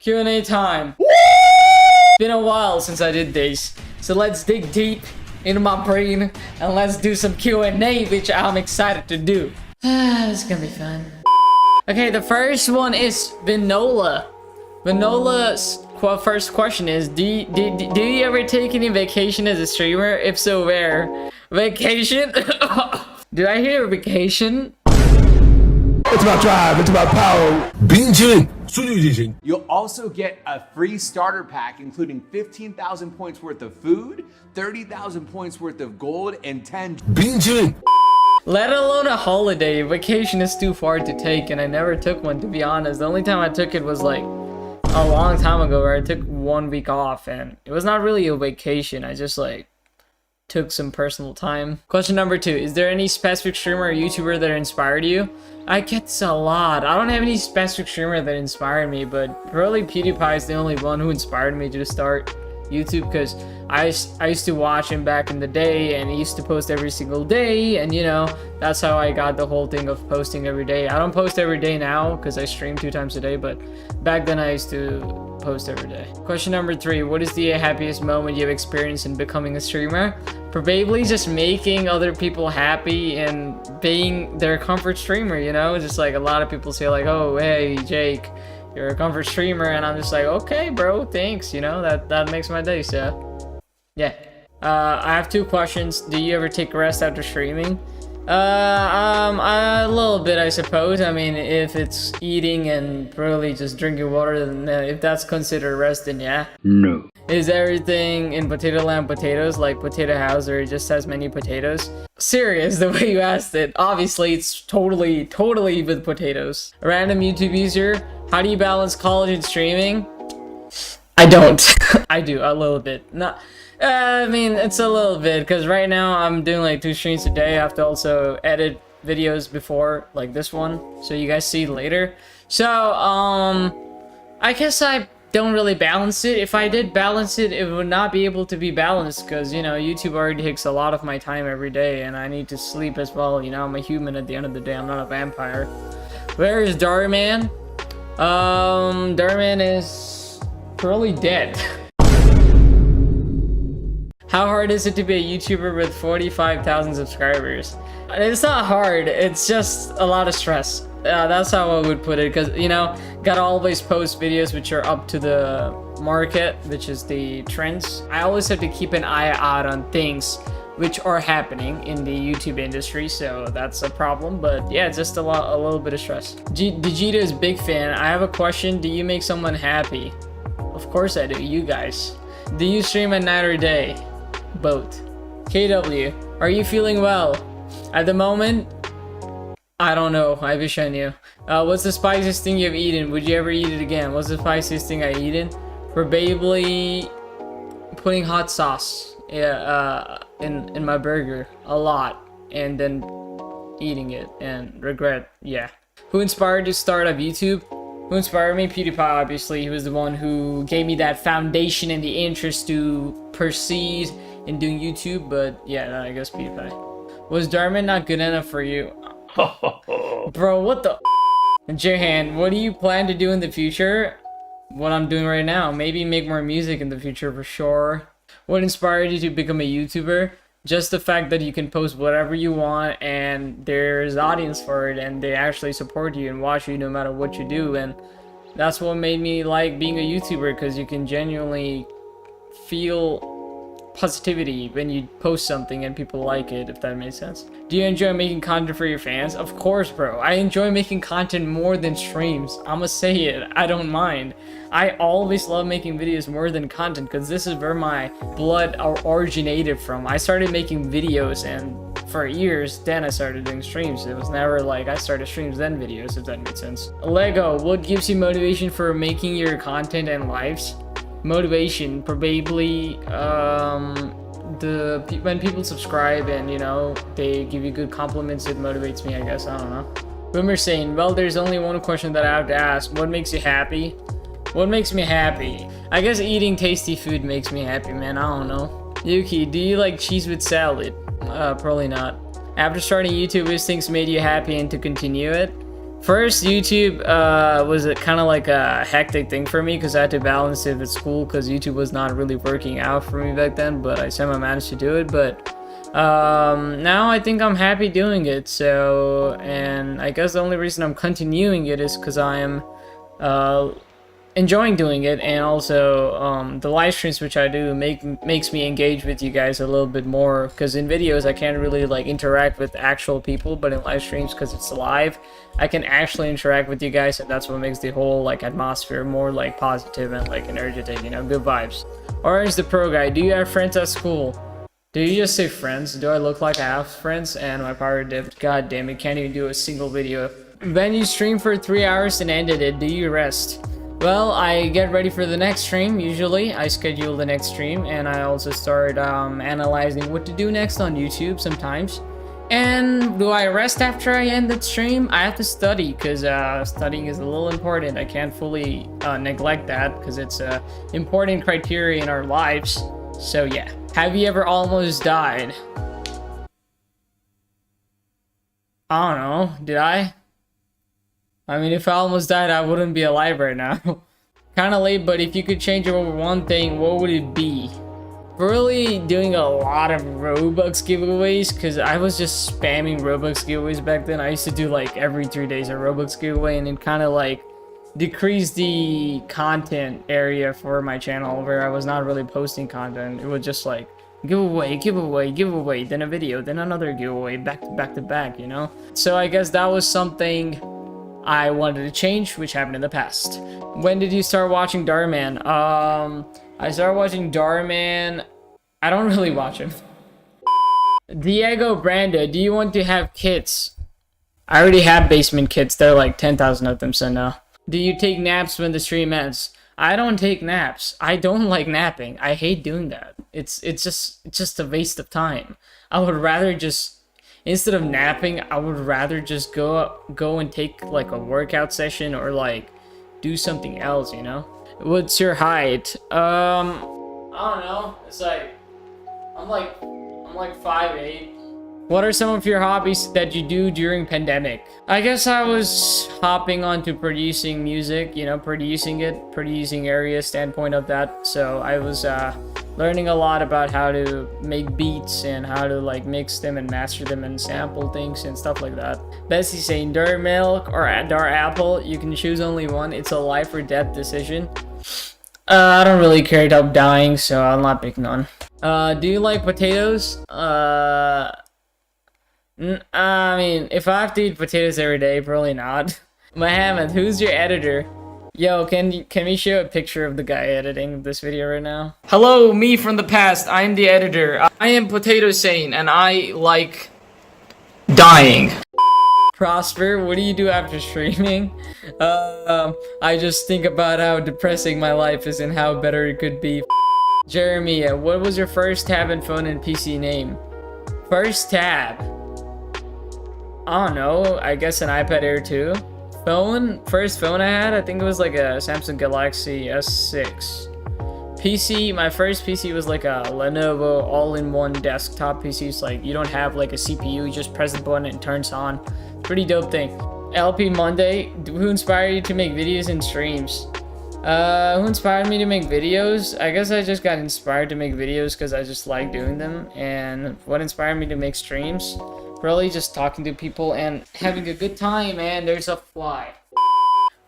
Q&A time. Been a while since I did these, so let's dig deep into my brain and let's do some Q&A, which I'm excited to do. This is gonna be fun. Okay, the first one is Vinola. Vinola's first question is, do you ever take any vacation as a streamer? If so, where? Vacation? Did I hear vacation? It's about drive, it's about power. You'll also get a free starter pack including 15,000 points worth of food, 30,000 points worth of gold, and 10 Let alone a holiday. Vacation is too far to take, and I never took one, to be honest. The only time I took it was like a long time ago, where I took 1 week off, and it was not really a vacation. I just like took some personal time. Question number 2, is there any specific streamer or YouTuber that inspired you? I get this a lot. I don't have any specific streamer that inspired me, but probably PewDiePie is the only one who inspired me to start YouTube, because I used to watch him back in the day, and he used to post every single day, and you know, that's how I got the whole thing of posting every day. I don't post every day now because I stream 2 times a day, but back then I used to post every day. Question number 3, what is the happiest moment you've experienced in becoming a streamer? Probably just making other people happy and being their comfort streamer, you know? Just like a lot of people say like, oh, hey, Jake, you're a comfort streamer, and I'm just like, okay, bro, thanks, you know, that makes my day, so yeah. I have 2 questions. Do you ever take rest after streaming? A little bit, I suppose. I mean, if it's eating and really just drinking water, then if that's considered rest, then yeah. No. Is everything in Potato Land potatoes, like Potato House, or it just has many potatoes? Serious, the way you asked it. Obviously, it's totally with potatoes. A random YouTube user, how do you balance college and streaming? I don't. I do, a little bit. Not. I mean, it's a little bit, because right now I'm doing like 2 streams a day. I have to also edit videos before, like this one, so you guys see later. So, I guess I don't really balance it. If I did balance it, it would not be able to be balanced, because, you know, YouTube already takes a lot of my time every day, and I need to sleep as well. You know, I'm a human at the end of the day. I'm not a vampire. Where is Darman? Darman is probably dead. How hard is it to be a YouTuber with 45,000 subscribers? It's not hard, it's just a lot of stress. That's how I would put it, because, you know, gotta always post videos which are up to the market, which is the trends. I always have to keep an eye out on things which are happening in the YouTube industry, so that's a problem. But yeah, it's just a little bit of stress. Digita is big fan. I have a question. Do you make someone happy? Of course I do, you guys. Do you stream at night or day? Both. KW, are you feeling well? At the moment, I don't know. I wish I knew. What's the spiciest thing you've eaten? Would you ever eat it again? What's the spiciest thing I eaten? Probably putting hot sauce, yeah, in my burger a lot, and then eating it and regret. Yeah. Who inspired you to start up YouTube? Who inspired me? PewDiePie, obviously. He was the one who gave me that foundation and the interest to proceed in doing YouTube, but yeah, I guess PewDiePie. Was Darman not good enough for you? Bro, what the Jahan, what do you plan to do in the future? What I'm doing right now. Maybe make more music in the future for sure. What inspired you to become a YouTuber? Just the fact that you can post whatever you want and there's audience for it, and they actually support you and watch you no matter what you do. And that's what made me like being a YouTuber, because you can genuinely feel positivity when you post something and people like it, if that makes sense. Do you enjoy making content for your fans? Of course, bro. I enjoy making content more than streams. I'ma say it. I don't mind. I always love making videos more than content, because this is where my blood originated from. I started making videos, and for years, then I started doing streams. It was never like I started streams then videos, if that makes sense. Lego, what gives you motivation for making your content and lives? Motivation, probably when people subscribe and, you know, they give you good compliments, it motivates me, I guess. I don't know. Boomer saying, well, there's only one question that I have to ask. What makes you happy? What makes me happy? I guess eating tasty food makes me happy, man. I don't know. Yuki, do you like cheese with salad? Probably not. After starting YouTube, which things made you happy and to continue it? First, YouTube was kind of like a hectic thing for me because I had to balance it with school because YouTube was not really working out for me back then, but I somehow managed to do it. But now I think I'm happy doing it. So, and I guess the only reason I'm continuing it is because I am enjoying doing it, and also the live streams which I do makes me engage with you guys a little bit more, because in videos I can't really like interact with actual people, but in live streams, because it's live, I can actually interact with you guys, and that's what makes the whole like atmosphere more like positive and like energetic, you know, good vibes. Orange the Pro Guy, do you have friends at school? Do you just say friends? Do I look like I have friends? And my power dipped. God damn it, can't even do a single video. When you stream for 3 hours and ended it, do you rest? Well, I get ready for the next stream. Usually I schedule the next stream, and I also start analyzing what to do next on YouTube sometimes. And do I rest after I end the stream? I have to study, because studying is a little important. I can't fully neglect that, because it's a important criteria in our lives. So yeah. Have you ever almost died? I don't know. Did I? I mean, if I almost died, I wouldn't be alive right now. Kinda late, but if you could change over one thing, what would it be? Really doing a lot of Robux giveaways, because I was just spamming Robux giveaways back then. I used to do like every 3 days a Robux giveaway, and it kind of like decreased the content area for my channel, where I was not really posting content. It was just like giveaway, giveaway, giveaway, then a video, then another giveaway, back to back, you know? So I guess that was something I wanted to change, which happened in the past. When did you start watching Darman? I started watching Darman. I don't really watch him. Diego Brando, do you want to have kids? I already have basement kids. There are like 10,000 of them, so no. Do you take naps when the stream ends? I don't take naps. I don't like napping. I hate doing that. It's just a waste of time. I would rather just, instead of napping, I would rather just go and take like a workout session, or like do something else, you know? What's your height? I don't know. It's like I'm like 5'8". What are some of your hobbies that you do during pandemic? I guess I was hopping onto producing music, you know, producing area standpoint of that. So I was learning a lot about how to make beats and how to like mix them and master them and sample things and stuff like that. Bessie saying Dar Milk or Dar Apple, you can choose only one. It's a life or death decision. I don't really care about dying, so I'm not picking one. Do you like potatoes? I mean, if I have to eat potatoes every day, probably not. Mohammed, who's your editor? Yo, can we show a picture of the guy editing this video right now? Hello, me from the past. I am the editor. I am PotatoSaiyan, and I like dying. Prosper, what do you do after streaming? I just think about how depressing my life is and how better it could be. Jeremy, what was your first tab and phone and PC name? First tab? I don't know, I guess an iPad Air 2. First phone I had, I think it was like a Samsung Galaxy S6. PC, my first PC was like a Lenovo all-in-one desktop PC. It's like you don't have like a CPU, you just press the button and it turns on. Pretty dope thing. LP Monday, who inspired you to make videos and streams? Who inspired me to make videos? I guess I just got inspired to make videos because I just like doing them. And what inspired me to make streams? Probably just talking to people and having a good time. And there's a fly.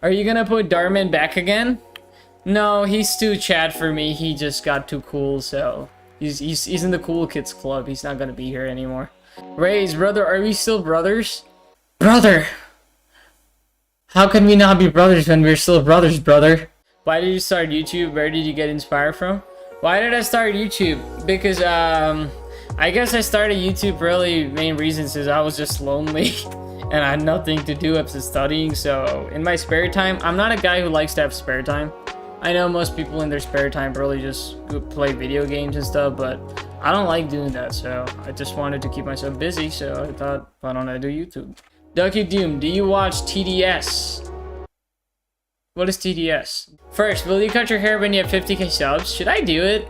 Are you gonna put Darman back again? No, he's too Chad for me. He just got too cool, so he's in the cool kids club. He's not gonna be here anymore. Ray's brother, are we still brothers? Brother! How can we not be brothers when we're still brothers, brother? Why did you start YouTube? Where did you get inspired from? Why did I start YouTube? Because I guess I started YouTube really main reasons is I was just lonely and I had nothing to do except studying. So in my spare time, I'm not a guy who likes to have spare time. I know most people in their spare time really just play video games and stuff, but I don't like doing that. So I just wanted to keep myself busy. So I thought, why don't I do YouTube? Ducky Doom, do you watch TDS? What is TDS? First, will you cut your hair when you have 50k subs? Should I do it?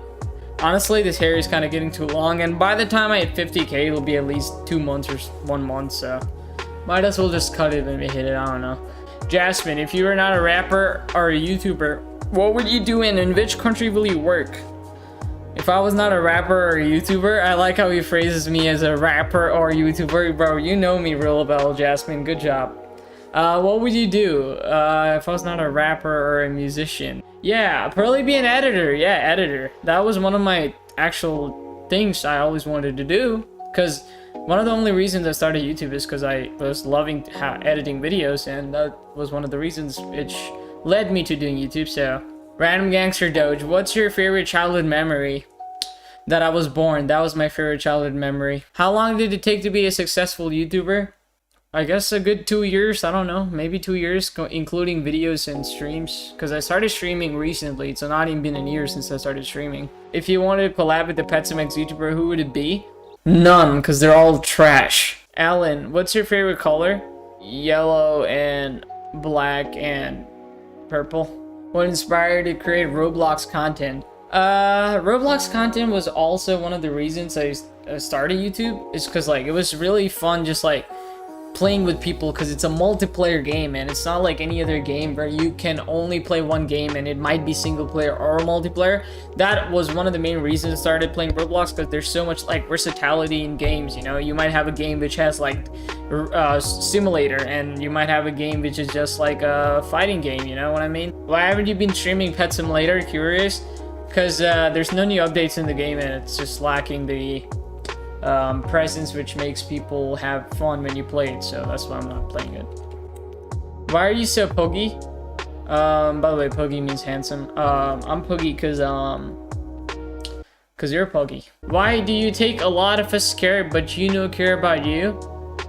Honestly, this hair is kind of getting too long, and by the time I hit 50k, it'll be at least 2 months or 1 month, so Might as well just cut it when we hit it. I don't know. Jasmine, if you were not a rapper or a YouTuber, what would you do and in which country will you work? If I was not a rapper or a YouTuber, I like how he phrases me as a rapper or YouTuber. Bro, you know me real well, Jasmine. Good job. What would you do if I was not a rapper or a musician? Yeah, probably be an editor. Yeah, editor. That was one of my actual things I always wanted to do. Because one of the only reasons I started YouTube is because I was loving editing videos, and that was one of the reasons which led me to doing YouTube. So, Random Gangster Doge, what's your favorite childhood memory? That I was born. That was my favorite childhood memory. How long did it take to be a successful YouTuber? I guess a good 2 years. I don't know, maybe 2 years, including videos and streams. Because I started streaming recently. It's not even been a year since I started streaming. If you wanted to collab with the PetSamex YouTuber, who would it be? None, because they're all trash. Alan, what's your favorite color? Yellow and black and purple. What inspired you to create Roblox content? Roblox content was also one of the reasons I started YouTube. Is because like it was really fun, just like playing with people, because it's a multiplayer game and it's not like any other game where you can only play one game and it might be single player or multiplayer. That was one of the main reasons I started playing Roblox, because there's so much like versatility in games. You know, you might have a game which has like simulator, and you might have a game which is just like a fighting game. You know what I mean? Why haven't you been streaming Pet Simulator? Curious, because there's no new updates in the game and it's just lacking the presence which makes people have fun when you play it, so that's why I'm not playing it. Why are you so pokey? By the way, pokey means handsome. I'm pokey because you're pokey. Why do you take a lot of us care but you don't care about you?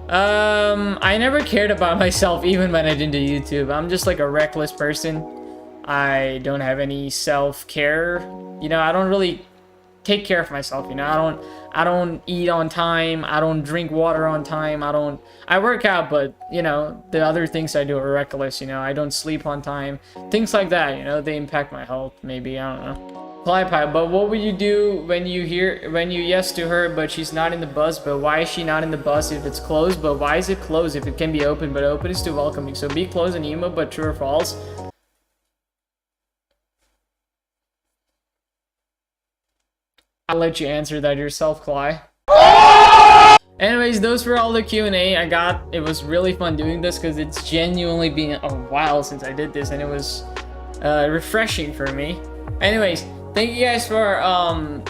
I never cared about myself even when I didn't do YouTube. I'm just like a reckless person. I don't have any self-care. You know, I don't really take care of myself, you know. I don't eat on time, I don't drink water on time, I work out, but you know, the other things I do are reckless, you know. I don't sleep on time, things like that, you know. They impact my health, maybe, I don't know. Fly pipe, but what would you do when you yes to her but she's not in the bus? But why is she not in the bus if it's closed? But why is it closed if it can be open? But open is too welcoming. So be closed and emo, but true or false? I'll let you answer that yourself, Cly. Anyways, those were all the Q&A I got. It was really fun doing this because it's genuinely been a while since I did this, and it was refreshing for me. Anyways, thank you guys for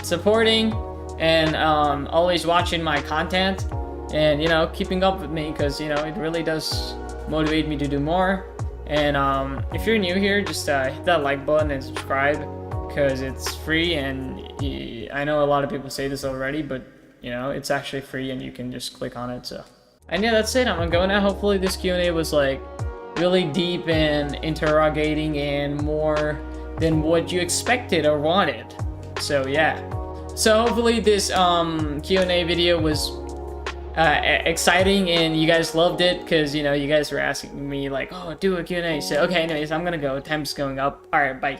supporting and always watching my content and, you know, keeping up with me, because, you know, it really does motivate me to do more. And if you're new here, just hit that like button and subscribe, because it's free. And I know a lot of people say this already, but you know, it's actually free and you can just click on it. So, and yeah, that's it. I'm gonna go now. Hopefully this Q&A was like really deep and interrogating and more than what you expected or wanted. So yeah, so hopefully this Q&A video was exciting and you guys loved it, because you know, you guys were asking me like, oh, do a Q&A. So okay, anyways, I'm gonna go. Time's going up. All right, bye.